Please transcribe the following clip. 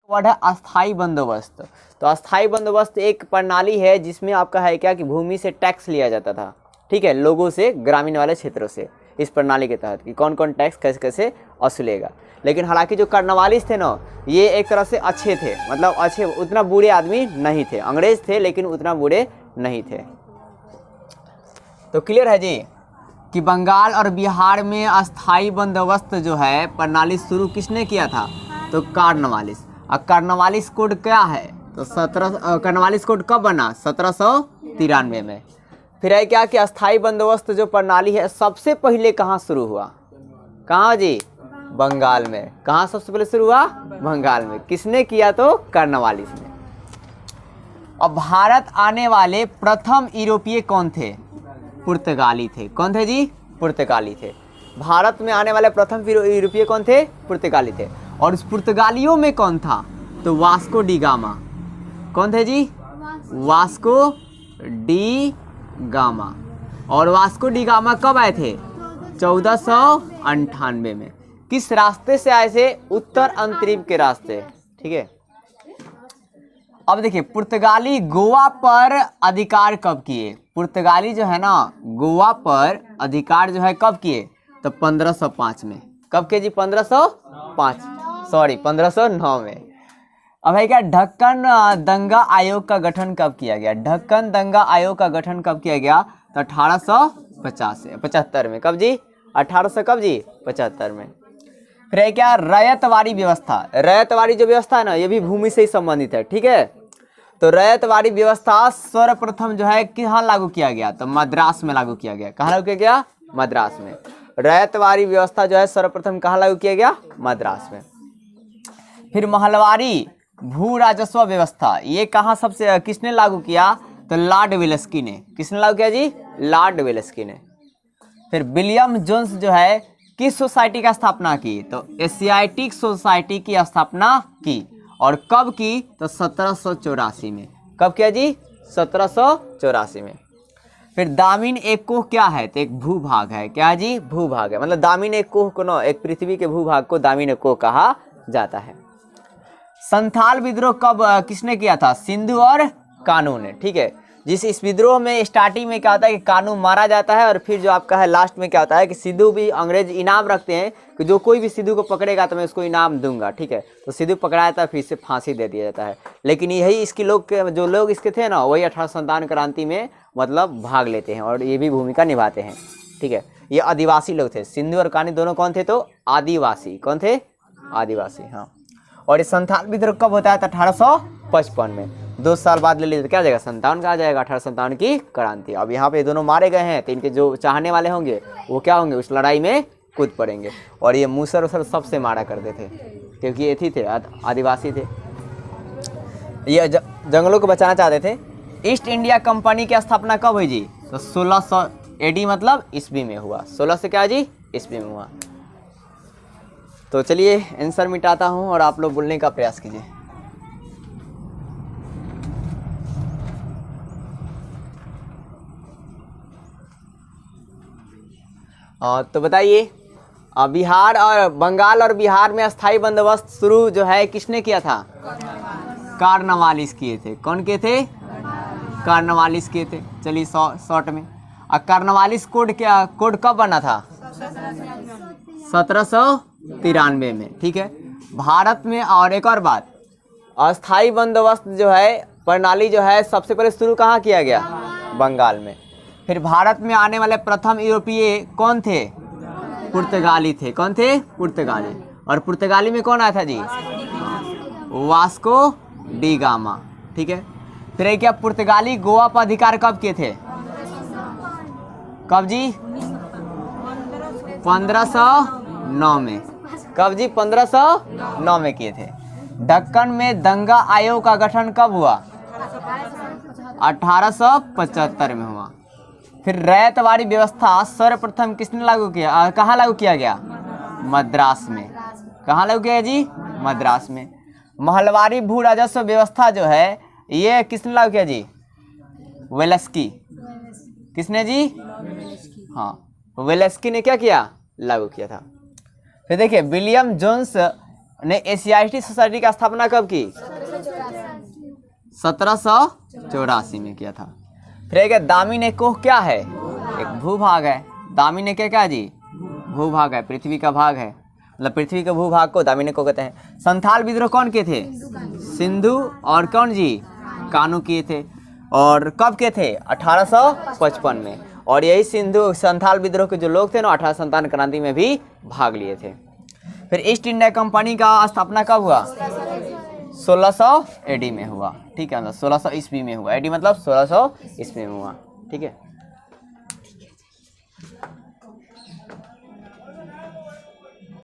Word है अस्थाई बंदोबस्त। तो अस्थाई बंदोबस्त एक प्रणाली है जिसमें आपका है क्या कि भूमि से टैक्स लिया जाता था, ठीक है, लोगों से, ग्रामीण वाले क्षेत्रों से, इस प्रणाली के तहत कि कौन कौन टैक्स कैसे कैसे वसूलेगा। लेकिन हालांकि जो कर्नवालिस थे ना, ये एक तरह से अच्छे थे, मतलब अच्छे, उतना बुरे आदमी नहीं थे, अंग्रेज थे लेकिन उतना बुरे नहीं थे। तो क्लियर है जी कि बंगाल और बिहार में अस्थाई बंदोबस्त जो है प्रणाली शुरू किसने किया था? तो कार्नवालिस। और कार्नवालिस कोड क्या है? तो कार्नवालिस कोड कब बना? 1793 में। फिर है क्या कि अस्थाई बंदोबस्त जो प्रणाली है सबसे पहले कहाँ शुरू हुआ? कहाँ जी? बंगाल में। कहाँ सबसे पहले शुरू हुआ? बंगाल में। किसने किया? तो कार्नवालिस ने। अब भारत आने वाले प्रथम यूरोपीय कौन थे? पुर्तगाली थे। कौन थे जी? पुर्तगाली थे। भारत में आने वाले प्रथम यूरोपीय कौन थे? पुर्तगाली थे। और उस पुर्तगालियों में कौन था? तो वास्को डी गामा। कौन थे जी? Vasco da Gama. और वास्को डी गामा कब आए थे? 1498 में। किस रास्ते से आए थे? उत्तर अंतरिम के रास्ते, ठीक है। अब देखिए, पुर्तगाली गोवा पर अधिकार कब किए? पुर्तगाली जो है ना, गोवा पर अधिकार जो है कब किए? तो 1505 में। कब के जी? 1505, सॉरी 1509 में। अब है क्या, ढक्कन दंगा आयोग का गठन कब किया गया? ढक्कन दंगा आयोग का गठन कब किया गया? तो 1875 में। कब जी? 1800 कब जी? 75 में। फिर है क्या, रैयतवाड़ी व्यवस्था। रैयतवाड़ी जो व्यवस्था है ना, ये भी भूमि से ही संबंधित है, ठीक है। तो रैयतवाड़ी व्यवस्था सर्वप्रथम जो है कहाँ लागू किया गया? तो मद्रास में लागू किया गया। कहाँ लागू किया गया? मद्रास में। रैयतवाड़ी व्यवस्था जो है सर्वप्रथम कहाँ लागू किया गया? मद्रास में। फिर महलवारी भू राजस्व व्यवस्था, ये कहाँ सबसे किसने लागू किया? तो लॉर्ड वेलेस्की ने। किसने लागू किया जी? लॉर्ड वेलेस्की ने। फिर विलियम जोन्स जो है किस सोसाइटी का स्थापना की? तो एशियाटिक सोसाइटी की स्थापना की। और कब की? तो 1784 में। कब किया जी? 1784 में। फिर दामिन एक कोह क्या है? तो एक भूभाग है। क्या जी? भूभाग है। मतलब दामिन एक कोह को ना, एक पृथ्वी के भूभाग को दामिन एक कोह कहा जाता है। संथाल विद्रोह कब किसने किया था? सिंधु और कान्हू ने, ठीक है। इस विद्रोह में स्टार्टिंग में क्या होता है कि कान्हू मारा जाता है, और फिर जो आपका है लास्ट में क्या होता है कि सिद्धू भी, अंग्रेज इनाम रखते हैं कि जो कोई भी सिद्धू को पकड़ेगा तो मैं उसको इनाम दूंगा, ठीक है। तो सिद्धू पकड़ा जाता है, फिर से फांसी दे दिया जाता है। लेकिन यही इसके लोग के, जो लोग इसके थे ना, वही 1857 क्रांति में मतलब भाग लेते हैं और ये भी भूमिका निभाते हैं, ठीक है। ये आदिवासी लोग थे। सिंधु और कान्हू दोनों कौन थे? तो आदिवासी। कौन थे? आदिवासी, हाँ। और ये संथाल विद्रोह कब होता है? तो 1855 में। 2 साल बाद ले लीजिए तो क्या आ जाएगा? 57 का आ जाएगा, 1857 की क्रांति। अब यहाँ पे दोनों मारे गए हैं, तो इनके जो चाहने वाले होंगे वो क्या होंगे? उस लड़ाई में कूद पड़ेंगे। और ये मूसर उसर सबसे मारा करते थे, क्योंकि ये थे आदिवासी थे। ये जंगलों को बचाना चाहते थे। ईस्ट इंडिया कंपनी की स्थापना कब हुई जी? तो 1600 AD मतलब ईस्वी में हुआ। 16 से क्या जी? ईस्वी में हुआ। तो चलिए आंसर मिटाता हूँ और आप लोग बोलने का प्रयास कीजिए। तो बताइए, बिहार और बंगाल और बिहार में अस्थाई बंदोबस्त शुरू जो है किसने किया था? कार्नवालिस किए थे। कौन किए थे? कार्नवालिस किए थे। चलिए शॉर्ट में। और कार्नवालिस कोड क्या, कोड कब बना था? 1793 में, ठीक है। भारत में, और एक और बात, अस्थाई बंदोबस्त जो है प्रणाली जो है सबसे पहले शुरू कहाँ किया गया? बंगाल में। फिर भारत में आने वाले प्रथम यूरोपीय कौन थे? पुर्तगाली थे। कौन थे? पुर्तगाली। और पुर्तगाली में कौन आया था जी? वास्को डी गामा, ठीक है। फिर क्या, पुर्तगाली गोवा पर अधिकार कब किए थे? कब जी? 1509 में। कब जी? 1509 में किए थे। दक्कन में दंगा आयोग का गठन कब हुआ? 1875 में हुआ। फिर रैयतवाड़ी व्यवस्था सर्वप्रथम किसने लागू किया? कहाँ लागू किया गया? मद्रास में। कहाँ लागू किया जी? मद्रास में। महलवारी भू राजस्व व्यवस्था जो है ये किसने लागू किया जी? वेलेस्की। किसने जी? हाँ, वेलेस्की ने क्या किया? लागू किया था। फिर देखिए, विलियम जोन्स ने एशियाटिक सोसाइटी की स्थापना कब की? 1784 में किया था। फिर एक दामिनेकोह क्या है? एक भूभाग है। दामिनेकोह क्या जी? भूभाग है, पृथ्वी का भाग है, मतलब पृथ्वी के भूभाग को दामिनेकोह कहते हैं। संथाल विद्रोह कौन किए थे? सिंधु और कौन जी? कान्हू किए थे। और कब के थे? 1855 में। और यही सिंधु संथाल विद्रोह के जो लोग थे ना 1857 क्रांति में भी भाग लिए थे। फिर ईस्ट इंडिया कंपनी का स्थापना कब हुआ? 1600 AD में हुआ। ठीक है, मतलब 1600 ईस्वी में हुआ। AD मतलब 1600 ईस्वी में हुआ। ठीक है।